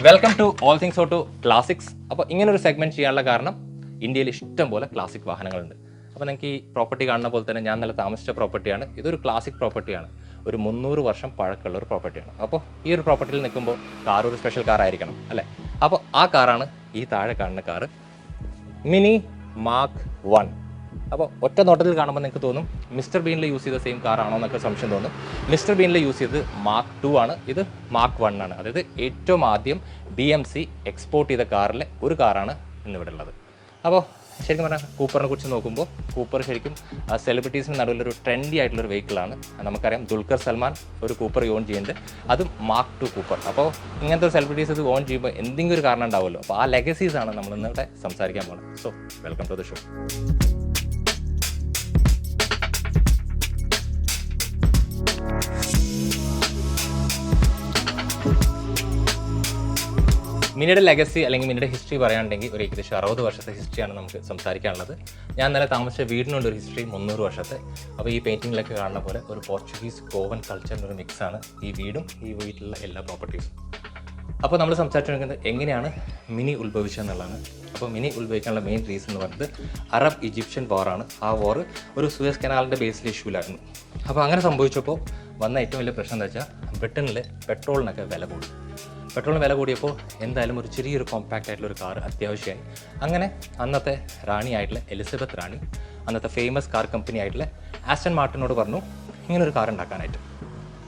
Welcome to all things auto classics. അപ്പോൾ ഇങ്ങനൊരു segment ചെയ്യാനുള്ള കാരണം ഇന്ത്യയിൽ ഇഷ്ടം പോലെ ക്ലാസിക് വാഹനങ്ങളുണ്ട്. അപ്പോൾ നിങ്ങൾക്ക് ഈ പ്രോപ്പർട്ടി കാണുന്ന പോലെ തന്നെ ഞാൻ നല്ല താമസിച്ച പ്രോപ്പർട്ടിയാണ്. ഇതൊരു ക്ലാസിക് പ്രോപ്പർട്ടിയാണ്. ഒരു 300 വർഷം പഴക്കമുള്ള ഒരു പ്രോപ്പർട്ടിയാണ്. അപ്പോൾ ഈ ഒരു പ്രോപ്പർട്ടിയിൽ നിൽക്കുമ്പോൾ കാർ ഒരു സ്പെഷ്യൽ കാർ ആയിരിക്കണം അല്ലേ? അപ്പോൾ ആ കാറാണ് ഈ താഴെ കാണുന്ന കാറ്, മിനി മാർക്ക് 1. അപ്പോൾ ഒറ്റ നോട്ടത്തിൽ കാണുമ്പോൾ നിങ്ങൾക്ക് തോന്നും മിസ്റ്റർ ബീനിൽ യൂസ് ചെയ്ത സെയിം കാറാണോ എന്നൊക്കെ സംശയം തോന്നും. മിസ്റ്റർ ബീനിൽ യൂസ് ചെയ്തത് മാർക്ക് 2 ആണ്, ഇത് മാർക്ക് 1 ആണ്. അതായത് ഏറ്റവും ആദ്യം BMC എക്സ്പോർട്ട് ചെയ്ത കാറിലെ ഒരു കാറാണ് ഇന്നിവിടെ ഉള്ളത്. അപ്പോൾ ശരിക്കും പറഞ്ഞാൽ കൂപ്പറിനെ കുറിച്ച് നോക്കുമ്പോൾ കൂപ്പർ ശരിക്കും സെലിബ്രിറ്റീസിന് നടുവിലൊരു ട്രെൻഡി ആയിട്ടുള്ളൊരു വെഹിക്കിളാണ്. നമുക്കറിയാം ദുൽഖർ സൽമാൻ ഒരു കൂപ്പർ ഓൺ ചെയ്യുന്നുണ്ട്, അതും മാർക്ക് 2 കൂപ്പർ. അപ്പോൾ ഇങ്ങനത്തെ ഒരു സെലിബ്രിറ്റീസ് ഇത് ഓൺ ചെയ്യുമ്പോൾ എന്തെങ്കിലും ഒരു കാരണം ഉണ്ടാവുമല്ലോ. അപ്പോൾ ആ ലെഗസീസാണ് നമ്മൾ ഇന്നിവിടെ സംസാരിക്കാൻ പോകുന്നത്. So welcome to the show. മിനിയുടെ ലെഗസി അല്ലെങ്കിൽ മിനിയുടെ ഹിസ്റ്ററി പറയുകയാണെങ്കിൽ ഒരു ഏകദേശം 60 വർഷത്തെ ഹിസ്റ്ററിയാണ് നമുക്ക് സംസാരിക്കാനുള്ളത്. ഞാൻ ഇന്നലെ താമസിച്ച വീടിനുള്ളൊരു ഹിസ്റ്ററി 300 വർഷത്തെ. അപ്പോൾ ഈ പെയിൻറ്റിങ്ങിലൊക്കെ കാണുന്ന പോലെ ഒരു പോർച്ചുഗീസ് ഗോവൻ കൾച്ചറിൻ്റെ ഒരു മിക്സാണ് ഈ വീടും ഈ വീട്ടിലുള്ള എല്ലാ പ്രോപ്പർട്ടീസും. അപ്പോൾ നമ്മൾ സംസാരിച്ചുകൊണ്ടിരിക്കുന്നത് എങ്ങനെയാണ് മിനി ഉത്ഭവിച്ചതെന്നുള്ളതാണ്. അപ്പോൾ മിനി ഉത്ഭവിക്കാനുള്ള മെയിൻ റീസൺ എന്ന് പറയുന്നത് അറബ് ഈജിപ്ഷ്യൻ വാറാണ്. ആ വാർ ഒരു സൂയസ് കനാലിൻ്റെ ബേസിൽ ഇഷ്യൂലായിരുന്നു. അപ്പോൾ അങ്ങനെ സംഭവിച്ചപ്പോൾ വന്ന ഏറ്റവും വലിയ പ്രശ്നം എന്താ വെച്ചാൽ ബ്രിട്ടനിൽ പെട്രോളിനൊക്കെ വില കൂടി. പെട്രോളിന് വില കൂടിയപ്പോൾ എന്തായാലും ഒരു ചെറിയൊരു കോമ്പാക്റ്റ് ആയിട്ടുള്ള ഒരു കാർ അത്യാവശ്യമായി. അങ്ങനെ അന്നത്തെ റാണിയായിട്ടുള്ള എലിസബത്ത് റാണി അന്നത്തെ ഫേമസ് കാർ കമ്പനി ആയിട്ടുള്ള ആസ്റ്റൺ മാർട്ടിനോട് പറഞ്ഞു ഇങ്ങനൊരു കാർ ഉണ്ടാക്കാനായിട്ട്.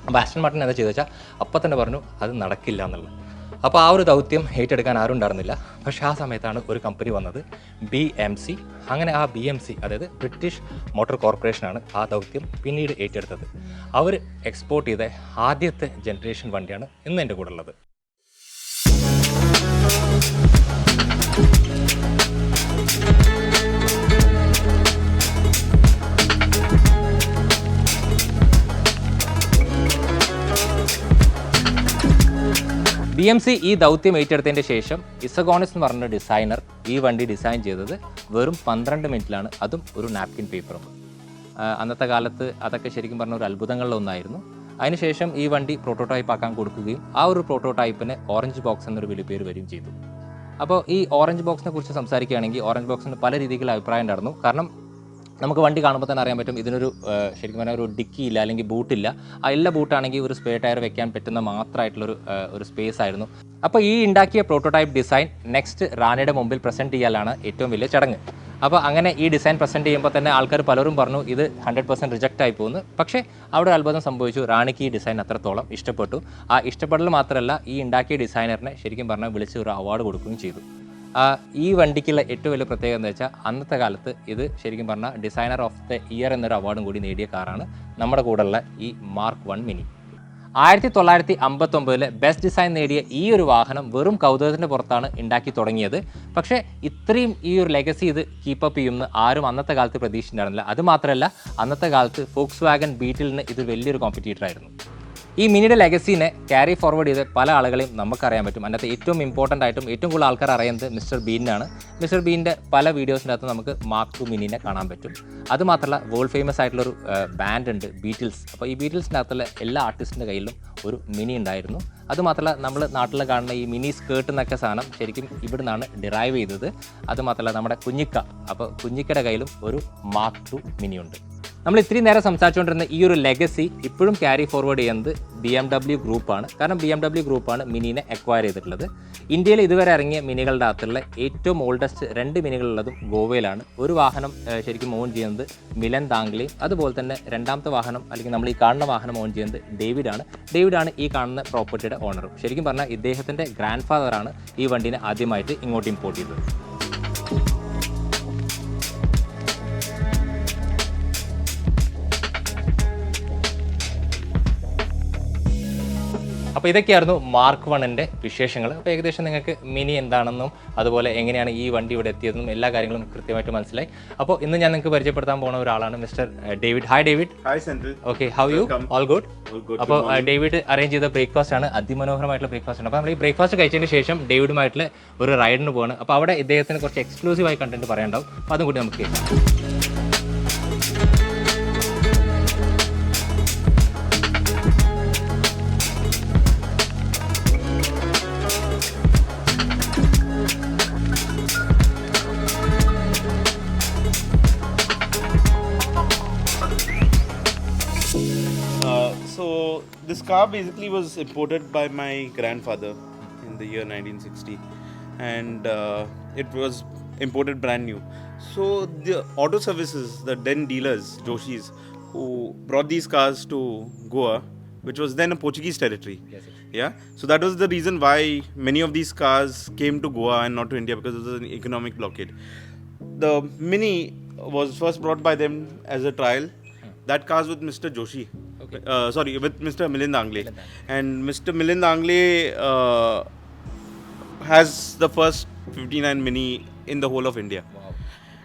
അപ്പോൾ ആസ്റ്റൺ മാർട്ടിൻ എന്താ ചെയ്തു വെച്ചാൽ അപ്പം തന്നെ പറഞ്ഞു അത് നടക്കില്ല എന്നുള്ളത്. അപ്പോൾ ആ ഒരു ദൗത്യം ഏറ്റെടുക്കാൻ ആരും ഉണ്ടായിരുന്നില്ല. പക്ഷേ ആ സമയത്താണ് ഒരു കമ്പനി വന്നത്, BMC. അങ്ങനെ ആ BMC അതായത് ബ്രിട്ടീഷ് മോട്ടോർ കോർപ്പറേഷനാണ് ആ ദൗത്യം പിന്നീട് ഏറ്റെടുത്തത്. അവർ എക്സ്പോർട്ട് ചെയ്ത ആദ്യത്തെ ജനറേഷൻ വണ്ടിയാണ് ഇന്ന് എൻ്റെ കൂടെ ഉള്ളത്. BMC ഈ ദൗത്യം ഏറ്റെടുത്തതിൻ്റെ ശേഷം ഇസഗോണിസ് എന്ന് പറഞ്ഞ ഡിസൈനർ ഈ വണ്ടി ഡിസൈൻ ചെയ്തത് വെറും 12 മിനിറ്റിലാണ്, അതും ഒരു നാപ്കിൻ പേപ്പറും. അന്നത്തെ കാലത്ത് അതൊക്കെ ശരിക്കും പറഞ്ഞ ഒരു അത്ഭുതങ്ങളിലൊന്നായിരുന്നു. അതിനുശേഷം ഈ വണ്ടി പ്രോട്ടോടൈപ്പ് ആക്കാൻ കൊടുക്കുകയും ആ ഒരു പ്രോട്ടോടൈപ്പിന് ഓറഞ്ച് ബോക്സ് എന്നൊരു വിളിപ്പേര് വരികയും ചെയ്തു. അപ്പോൾ ഈ ഓറഞ്ച് ബോക്സിനെ കുറിച്ച് സംസാരിക്കുകയാണെങ്കിൽ ഓറഞ്ച് ബോക്സിന് പല രീതിയിലുള്ള അഭിപ്രായം ഉണ്ടായിരുന്നു. കാരണം നമുക്ക് വണ്ടി കാണുമ്പോൾ തന്നെ അറിയാൻ പറ്റും ഇതിനൊരു ശരിക്കും പറഞ്ഞാൽ ഒരു ഡിക്കി ഇല്ല, അല്ലെങ്കിൽ ബൂട്ടില്ല. ആ എല്ലാ ബൂട്ടാണെങ്കിൽ ഒരു സ്പെയർ ടയർ വെക്കാൻ പറ്റുന്ന മാത്രമായിട്ടുള്ളൊരു സ്പേസ് ആയിരുന്നു. അപ്പോൾ ഈ ഉണ്ടാക്കിയ പ്രോട്ടോടൈപ്പ് ഡിസൈൻ നെക്സ്റ്റ് റാണിയുടെ മുമ്പിൽ പ്രസൻറ്റ് ചെയ്യാനാണ് ഏറ്റവും വലിയ ചടങ്ങ്. അപ്പോൾ അങ്ങനെ ഈ ഡിസൈൻ പ്രസൻറ്റ് ചെയ്യുമ്പോൾ തന്നെ ആൾക്കാർ പലരും പറഞ്ഞു ഇത് 100% റിജക്റ്റ് ആയി പോകുന്നു. പക്ഷേ അവിടെ അത്ഭുതം സംഭവിച്ചു, റാണിക്ക് ഈ ഡിസൈൻ അത്രത്തോളം ഇഷ്ടപ്പെട്ടു. ആ ഇഷ്ടപ്പെടൽ മാത്രമല്ല, ഈ ഉണ്ടാക്കിയ ഡിസൈനറിനെ ശരിക്കും പറഞ്ഞാൽ വിളിച്ച് ഒരു അവാർഡ് കൊടുക്കുകയും ചെയ്തു. ഈ വണ്ടിക്കുള്ള ഏറ്റവും വലിയ പ്രത്യേകത എന്താ വെച്ചാൽ അന്നത്തെ കാലത്ത് ഇത് ശരിക്കും പറഞ്ഞാൽ ഡിസൈനർ ഓഫ് ദ ഇയർ എന്നൊരു അവാർഡും കൂടി നേടിയ കാറാണ് നമ്മുടെ കൂടെയുള്ള ഈ മാർക്ക് 1 മിനി. 1959 ബെസ്റ്റ് ഡിസൈൻ നേടിയ ഈ ഒരു വാഹനം വെറും കൗതുകത്തിൻ്റെ പുറത്താണ് ഉണ്ടാക്കി തുടങ്ങിയത്. പക്ഷേ ഇത്രയും ഈ ഒരു ലെഗസി ഇത് കീപ്പപ്പ് ചെയ്യുമെന്ന് ആരും അന്നത്തെ കാലത്ത് പ്രതീക്ഷിച്ചിട്ടുണ്ടായിരുന്നില്ല. അതുമാത്രമല്ല അന്നത്തെ കാലത്ത് ഫോക്സ് വാഗൺ ബീറ്റിലിന് ഇത് വലിയൊരു കോമ്പറ്റീറ്റർ ആയിരുന്നു. ഈ മിനിയുടെ ലെഗസീനെ ക്യാരി ഫോർവേഡ് ചെയ്ത് പല ആളുകളെയും നമുക്കറിയാൻ പറ്റും. അതിനകത്ത് ഏറ്റവും ഇമ്പോർട്ടൻ്റ് ആയിട്ടും ഏറ്റവും കൂടുതൽ ആൾക്കാർ അറിയുന്നത് മിസ്റ്റർ ബീനാണ്. മിസ്റ്റർ ബീൻ്റെ പല വീഡിയോസിൻ്റെ അകത്ത് നമുക്ക് മാർക്ക് 2 മിനിനെ കാണാൻ പറ്റും. അതുമാത്രമല്ല വേൾഡ് ഫേമസ് ആയിട്ടുള്ളൊരു ബാൻഡ് ഉണ്ട്, ബീറ്റിൽസ്. അപ്പോൾ ഈ ബീറ്റിൽസിൻ്റെ അകത്തുള്ള എല്ലാ ആർട്ടിസ്റ്റിൻ്റെ കയ്യിലും ഒരു മിനി ഉണ്ടായിരുന്നു. അതുമാത്രമല്ല നമ്മൾ നാട്ടിൽ കാണുന്ന ഈ മിനി സ്കേർട്ട് എന്നൊക്കെ സാധനം ശരിക്കും ഇവിടെ നിന്നാണ് ഡിറൈവ് ചെയ്തത്. അതുമാത്രമല്ല നമ്മുടെ കുഞ്ഞിക്ക, അപ്പോൾ കുഞ്ഞിക്കയുടെ കയ്യിലും ഒരു മാർക്ക് 2 മിനി ഉണ്ട്. നമ്മൾ ഇത്രയും നേരം സംസാരിച്ചുകൊണ്ടിരുന്ന ഈ ഒരു ലെഗസി ഇപ്പോഴും ക്യാരി ഫോർവേഡ് ചെയ്യുന്നത് BMW ഗ്രൂപ്പാണ്. കാരണം BMW ഗ്രൂപ്പാണ് മിനിനെ അക്വയർ ചെയ്തിട്ടുള്ളത്. ഇന്ത്യയിൽ ഇതുവരെ ഇറങ്ങിയ മിനികളുടെ അകത്തുള്ള ഏറ്റവും ഓൾഡസ്റ്റ് 2 മിനികളുള്ളതും ഗോവയിലാണ്. ഒരു വാഹനം ശരിക്കും ഓൺ ചെയ്യുന്നത് മിലൻ താങ്ക്ലിയും, അതുപോലെ തന്നെ രണ്ടാമത്തെ വാഹനം അല്ലെങ്കിൽ നമ്മൾ ഈ കാണുന്ന വാഹനം ഓൺ ചെയ്യുന്നത് ഡേവിഡാണ് ഈ കാണുന്ന പ്രോപ്പർട്ടിയുടെ ഓണറും. ശരിക്കും പറഞ്ഞാൽ ഇദ്ദേഹത്തിൻ്റെ ഗ്രാൻഡ് ഫാദറാണ് ഈ വണ്ടീനെ ആദ്യമായിട്ട് ഇങ്ങോട്ട് ഇമ്പോർട്ട് ചെയ്തത്. അപ്പോൾ ഇതൊക്കെയായിരുന്നു മാർക്ക് 1ൻ്റെ വിശേഷങ്ങൾ. അപ്പോൾ ഏകദേശം നിങ്ങൾക്ക് മിനി എന്താണെന്നും അതുപോലെ എങ്ങനെയാണ് ഈ വണ്ടി ഇവിടെ എത്തിയതെന്നും എല്ലാ കാര്യങ്ങളും കൃത്യമായിട്ട് മനസ്സിലായി. അപ്പോൾ ഇന്ന് ഞാൻ നിങ്ങൾക്ക് പരിചയപ്പെടുത്താൻ പോകുന്ന ഒരാളാണ് mister David. Hi David. Hi central. Okay, how you? All good. അപ്പോൾ ഡേവിഡ് അറേഞ്ച് ചെയ്ത ബ്രേക്ക്ഫാസ്റ്റ് ആണ്, അതിമനോഹരമായിട്ടുള്ള ബ്രേക്ക്ഫാസ്റ്റ് ആണ്. അപ്പോൾ നമ്മൾ ഈ ബ്രേക്ക്ഫാസ്റ്റ് കഴിച്ചതിന് ശേഷം ഡേവിഡുമായിട്ടുള്ള ഒരു റൈഡിന് പോവാണ്. അപ്പോൾ അവിടെ ഇദ്ദേഹത്തിന് കുറച്ച് എക്സ്ക്ലൂസീവായി കണ്ടന്റ് പറയാനുണ്ടാവും. അപ്പോൾ അതും കൂടി നമുക്ക് കേൾക്കാം. So this car basically was imported by my grandfather in the year 1960, and it was imported brand new. So the auto services, the then dealers, Joshis, who brought these cars to Goa, which was then a Portuguese territory. Yes, yes. Yeah. So that was the reason why many of these cars came to Goa and not to India, because it was an economic blockade. The Mini was first brought by them as a trial. That car's with Mr. Joshi. Okay. With Mr. Milind Angle. And Mr. Milind Angle has the first 59 Mini in the whole of India. Wow.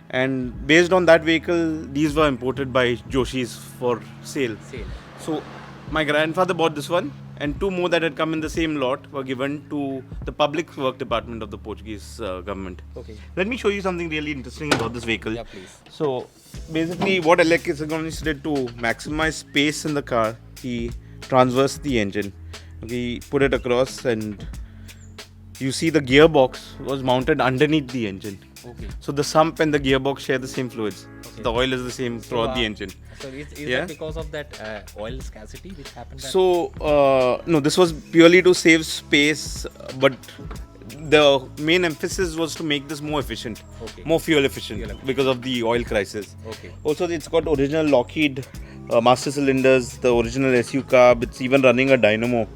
And based on that vehicle, these were imported by Joshis for sale. So my grandfather bought this one, and two more that had come in the same lot were given to the public work department of the Portuguese government. Okay. Let me show you something really interesting about this vehicle. Yeah, please. So basically what Alexis did to maximize space in the car, he transversed the engine. Okay, he put it across, and you see the gearbox was mounted underneath the engine. Okay. So the sump and the gearbox share the same fluids. Okay. The oil is the same throughout the engine. So is that because of that oil scarcity which happened? So no, this was purely to save space, but the main emphasis was to make this more efficient, more fuel efficient, because of the oil crisis. Okay. Also, it's got original Lockheed master cylinders, the original SU carb. It's even running a dynamo.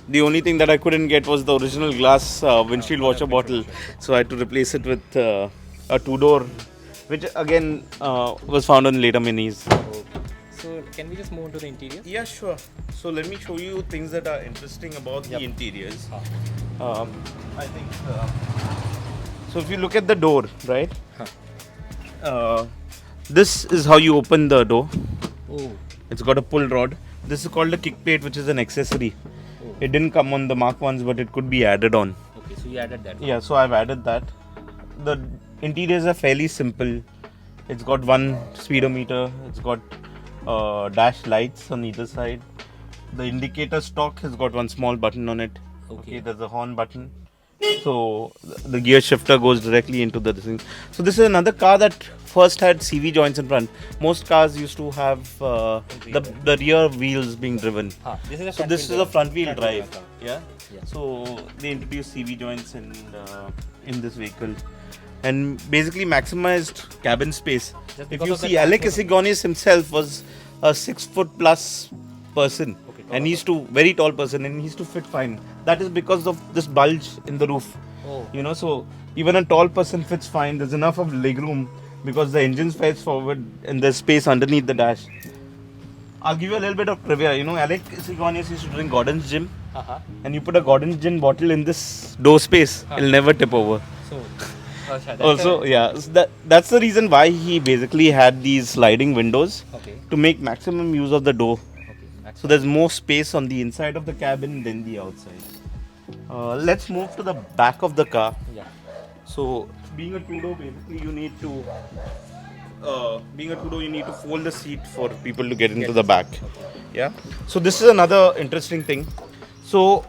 The only thing that I couldn't get was the original glass windshield washer bottle, so I had to replace it with a two-door, which again was found on later Minis. Okay. So can we just move into the interior? Yeah, sure. So let me show you things that are interesting about the interiors. I think so. If you look at the door, right? This is how you open the door. Oh. It's got a pull rod. This is called a kick plate, which is an accessory. It didn't come on the Mark ones, but it could be added on. Okay, so you added that. Yeah, so I've added that. The interiors are fairly simple. It's got one speedometer. It's got dash lights on either side. The indicator stock has got one small button on it. Okay, there's a horn button. So the gear shifter goes directly into the thing. So this is another car that first had CV joints in front. Most cars used to have the rear wheels being driven. This is a front wheel drive. Yeah. So they introduced CV joints in this vehicle, and basically maximized cabin space. If you see, Alexis himself was a 6 foot plus person. And he's very tall person, and he's to fit fine. That is because of this bulge in the roof. You know, so even a tall person fits fine. There's enough of leg room because the engine fares forward and there's space underneath the dash. I'll give you a little bit of trivia. You know, Alex Igonis used to drink Gordon's Gin, and you put a Gordon's Gin bottle in this door space, it'll never tip over. So, that's the reason why he basically had these sliding windows to make maximum use of the door. So there's more space on the inside of the cabin than the outside. Let's move to the back of the car. So being a two-door, basically you need to fold the seat for people to get into the back. Yeah. So this is another interesting thing. So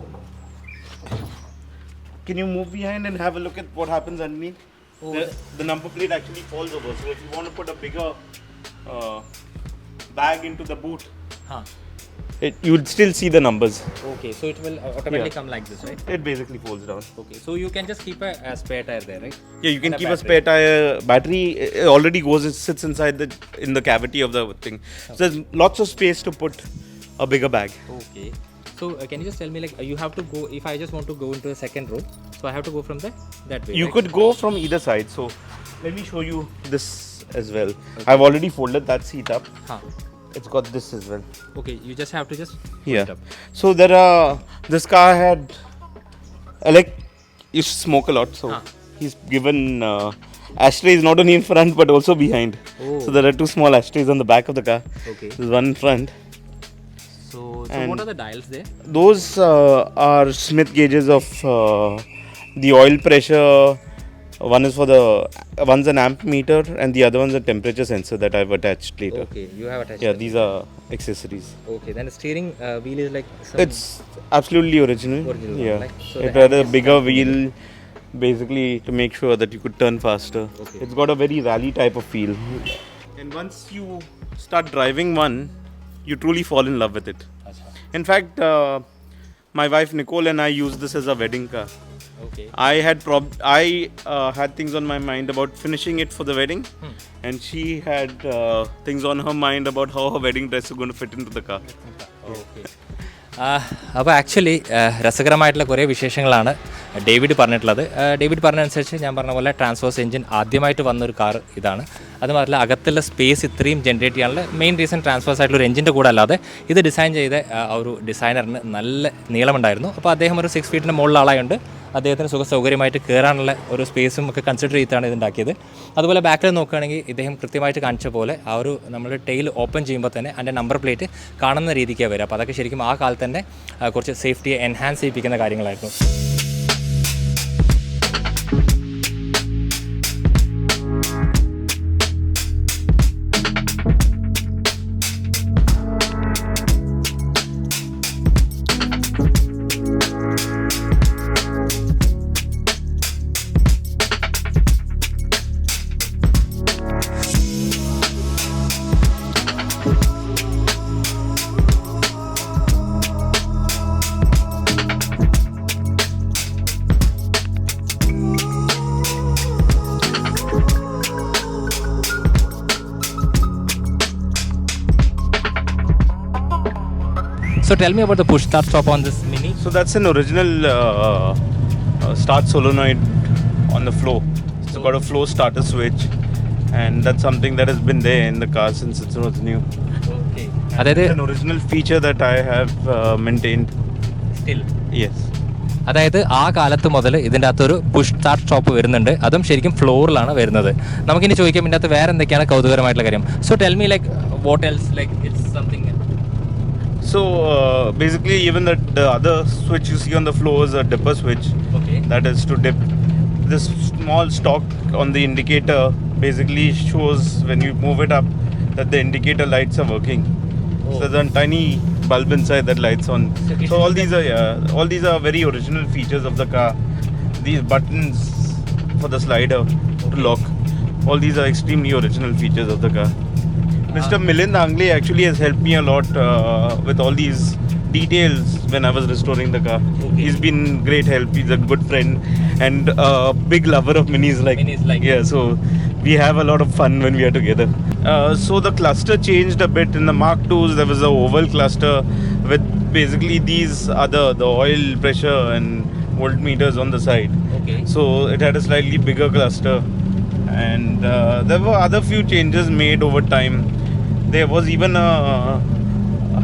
can you move behind and have a look at what happens underneath? The number plate actually falls over. So if you want to put a bigger bag into the boot, you would still see the numbers. Okay, so it will automatically come like this, right? It basically folds down. Okay, so you can just keep a spare tire there, right? Yeah, you can keep a spare tire. Battery already sits inside in the cavity of the thing. So there's lots of space to put a bigger bag. Okay. So can you just tell me, like, you have to go, if I just want to go into the second row, so I have to go from that way, You right? could go from either side. So let me show you this as well. I've already folded that seat up. It's got this as well. Okay, you just have to just put it up. So this car had used to smoke a lot, so he's given ashtrays not only in front but also behind. So there are two small ashtrays on the back of the car. Okay. There's one in front. So what are the dials there? Those are Smith gauges of the oil pressure. One's an amp meter, and the other one's a temperature sensor that I've attached later. Okay, you have attached. Yeah, these are accessories. Okay, then the steering wheel is like. It's absolutely original. Yeah, like, so it had a bigger wheel, basically to make sure that you could turn faster. Okay. It's got a very rally type of feel. And once you start driving one, you truly fall in love with it. In fact, my wife Nicole and I used this as a wedding car. Okay. I had things on my mind about finishing it for the wedding, and she had things on her mind about how her wedding dress is going to fit into the car. Okay അപ്പോൾ actually രസകരമായിട്ടുള്ള കുറേ വിശേഷങ്ങളാണ് David പറഞ്ഞിട്ടുള്ളത്. David പറഞ്ഞതനുസരിച്ച് ഞാൻ പറഞ്ഞ പോലെ transverse engine ആദ്യമായിട്ട് വന്നൊരു കാർ ഇതാണ്. അത് മാത്രമല്ല അകത്തുള്ള സ്പേസ് ഇത്രയും ജനറേറ്റ് ചെയ്യാനുള്ള മെയിൻ റീസൺ ട്രാൻസ്വേഴ്സ് ആയിട്ടുള്ള ഒരു എഞ്ചിൻ്റെ കൂടെ അല്ലാതെ ഇത് ഡിസൈൻ ചെയ്ത ഒരു ഡിസൈനറിന് നല്ല നീളമുണ്ടായിരുന്നു. അപ്പോൾ അദ്ദേഹം ഒരു 6 ഫീറ്റിൻ്റെ മുകളിൽ ആളായുണ്ട്. അദ്ദേഹത്തിന് സൗകര്യമായിട്ട് കയറാനുള്ള ഒരു സ്പേസും ഒക്കെ കൺസിഡർ ചെയ്തിട്ടാണ് ഇതുണ്ടാക്കിയത്. അതുപോലെ ബാക്കിൽ നോക്കുകയാണെങ്കിൽ ഇദ്ദേഹം കൃത്യമായിട്ട് കാണിച്ച പോലെ ആ ഒരു നമ്മൾ ടെയിൽ ഓപ്പൺ ചെയ്യുമ്പോൾ തന്നെ അതിൻ്റെ നമ്പർ പ്ലേറ്റ് കാണുന്ന രീതിക്കാണ് വരിക. അപ്പോൾ അതൊക്കെ ശരിക്കും ആ കാലത്ത് തന്നെ കുറച്ച് സേഫ്റ്റിയെ എൻഹാൻസ് ചെയ്യിപ്പിക്കുന്ന കാര്യങ്ങളായിരുന്നു. So tell me about the push start stop on this Mini. So that's an original start solenoid on the floor. It's got a floor starter switch, and that's something that has been there in the car since it was new. Okay. It's an original feature that I have maintained. Still. Yes. അതായത് ആ കാലത്ത് മുതൽ ഇതിൻ്റെ അകത്തൊരു push start stop വരുന്നുണ്ട്. അതും ശരിക്കും ഫ്ലോറിലാണ് വരുന്നത്. നമുക്കിനി ചോദിക്കാം ഇതിൻ്റെ അകത്ത് വേറെ എന്തൊക്കെയാണ് കൗതുകരമായിട്ടുള്ള കാര്യം. So tell me like what else like it's something. So basically even the other switch you see on the floor is a dipper switch. Okay. That is to dip. This small stalk on the indicator basically shows when you move it up that the indicator lights are working. So there's a tiny bulb inside that lights on. So all these are very original features of the car. These buttons for the slider to lock. All these are extremely original features of the car. Mr. Milind Angle actually has helped me a lot with all these details when I was restoring the car. Okay. He's been great help. He's a good friend and a big lover of minis. Yeah, so we have a lot of fun when we are together. So the cluster changed a bit. In the Mark IIs, there was a oval cluster with basically the oil pressure and voltmeters on the side. Okay. So it had a slightly bigger cluster. And there were other few changes made over time. There was even a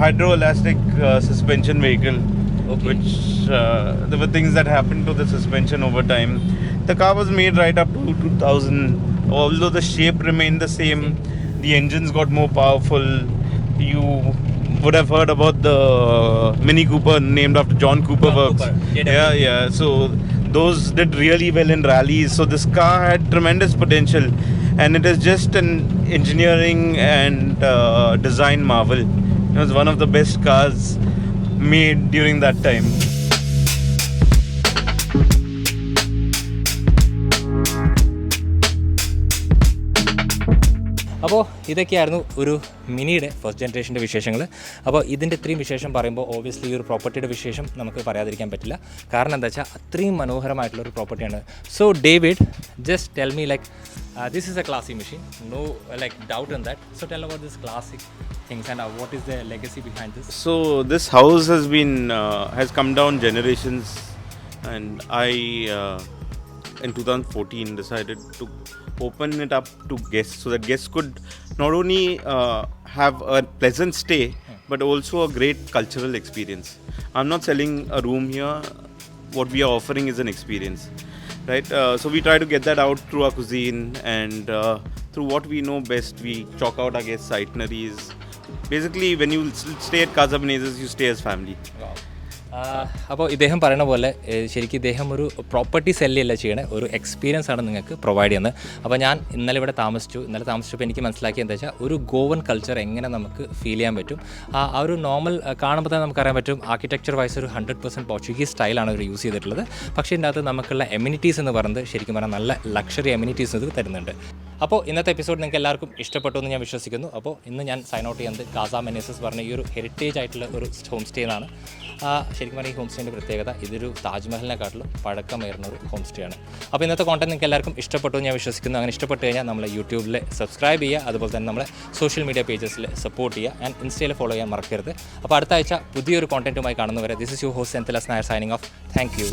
hydroelastic suspension vehicle, Okay. which there were things that happened to the suspension over time. The car was made right up to 2000. Although the shape remained the same, the engines got more powerful. You would have heard about the Mini Cooper named after John Cooper works. Cooper. Yeah. So those did really well in rallies. So this car had tremendous potential, and it is just an engineering and design marvel. It was one of the best cars made during that time. അപ്പോൾ ഇതൊക്കെയായിരുന്നു ഒരു മിനിയുടെ first ജനറേഷൻ്റെ വിശേഷങ്ങൾ. അപ്പോൾ ഇതിൻ്റെ ഇത്രയും വിശേഷം പറയുമ്പോൾ ഓബിയസ്ലി ഈ ഒരു പ്രോപ്പർട്ടിയുടെ വിശേഷം നമുക്ക് പറയാതിരിക്കാൻ പറ്റില്ല. കാരണം എന്താ വെച്ചാൽ അത്രയും മനോഹരമായിട്ടുള്ളൊരു പ്രോപ്പർട്ടിയാണ്. So David, just tell me like this is a classy machine, no like doubt in that. So tell about this classic things and what is the legacy behind this. So this house has come down generations, and I in 2014 decided to open it up to guests so that guests could not only have a pleasant stay but also a great cultural experience. I'm not selling a room here. What we are offering is an experience, right? So we try to get that out through our cuisine and through what we know best. We chalk out our guests' itineraries. Basically, when you stay at Casa Benezes, you stay as family. Wow. അപ്പോൾ ഇദ്ദേഹം പറയുന്ന പോലെ ശരിക്കും ഇദ്ദേഹം ഒരു property സെല്ലല്ല ചെയ്യണേ, ഒരു experience ആണ് നിങ്ങൾക്ക് പ്രൊവൈഡ് ചെയ്യുന്നത്. അപ്പോൾ ഞാൻ ഇന്നലെ താമസിച്ചപ്പോൾ എനിക്ക് മനസ്സിലാക്കിയത് എന്താ വെച്ചാൽ ഒരു ഗോവൻ കൾച്ചർ എങ്ങനെ നമുക്ക് ഫീൽ ചെയ്യാൻ പറ്റും. ആ ഒരു നോർമൽ കാണുമ്പോൾ തന്നെ നമുക്കറിയാൻ പറ്റും ആർക്കിടെക്ചർ വൈസ് ഒരു 100% പോർച്ചുഗീസ് സ്റ്റൈലാണ് അവർ യൂസ് ചെയ്തിട്ടുള്ളത്. പക്ഷേ ഇതിൻ്റെ അകത്ത് നമുക്കുള്ള എമ്യൂണിറ്റീസ് എന്ന് പറയുന്നത് ശരിക്കും പറഞ്ഞാൽ നല്ല ലക്ഷറി എമ്യൂണിറ്റീസ് ഇത് തരുന്നുണ്ട്. അപ്പോൾ ഇന്നത്തെ എപ്പിസോഡ് നിങ്ങൾക്ക് എല്ലാവർക്കും ഇഷ്ടപ്പെട്ടു എന്ന് ഞാൻ വിശ്വസിക്കുന്നു. അപ്പോൾ ഇന്ന് ഞാൻ സൈൻ ഔട്ട് ചെയ്യുന്നത് കാസ മെനേസസ് പറഞ്ഞ ഈ ഒരു ഹെറിറ്റേജ് ആയിട്ടുള്ള ഒരു ഹോം സ്റ്റേയിലാണ്. ശരിക്കും പറഞ്ഞാൽ ഈ ഹോം സ്റ്റേൻ്റെ പ്രത്യേകത ഇതൊരു താജ്മഹലിനെക്കാട്ടിലും പഴക്കമേറുന്ന ഒരു ഹോം സ്റ്റേ ആണ്. അപ്പോൾ ഇന്നത്തെ കോണ്ടന്റ് നിങ്ങൾക്ക് എല്ലാവർക്കും ഇഷ്ടപ്പെട്ടു എന്ന് ഞാൻ വിശ്വസിക്കുന്നു. അങ്ങനെ ഇഷ്ടപ്പെട്ട് കഴിഞ്ഞാൽ നമ്മളെ യൂട്യൂബിൽ സബ്സ്ക്രൈബ് ചെയ്യുക, അതുപോലെ തന്നെ നമ്മളെ സോഷ്യൽ മീഡിയ പേജസിൽ സപ്പോർട്ട് ചെയ്യുക, ആൻഡ് ഇൻസ്റ്റയിൽ ഫോളോ ചെയ്യാൻ മറക്കരുത്. അപ്പോൾ അടുത്ത ആഴ്ച പുതിയൊരു കോണ്ടന്റുമായി കാണുന്നവരെ this is your host Senthil Nair signing off. Thank you.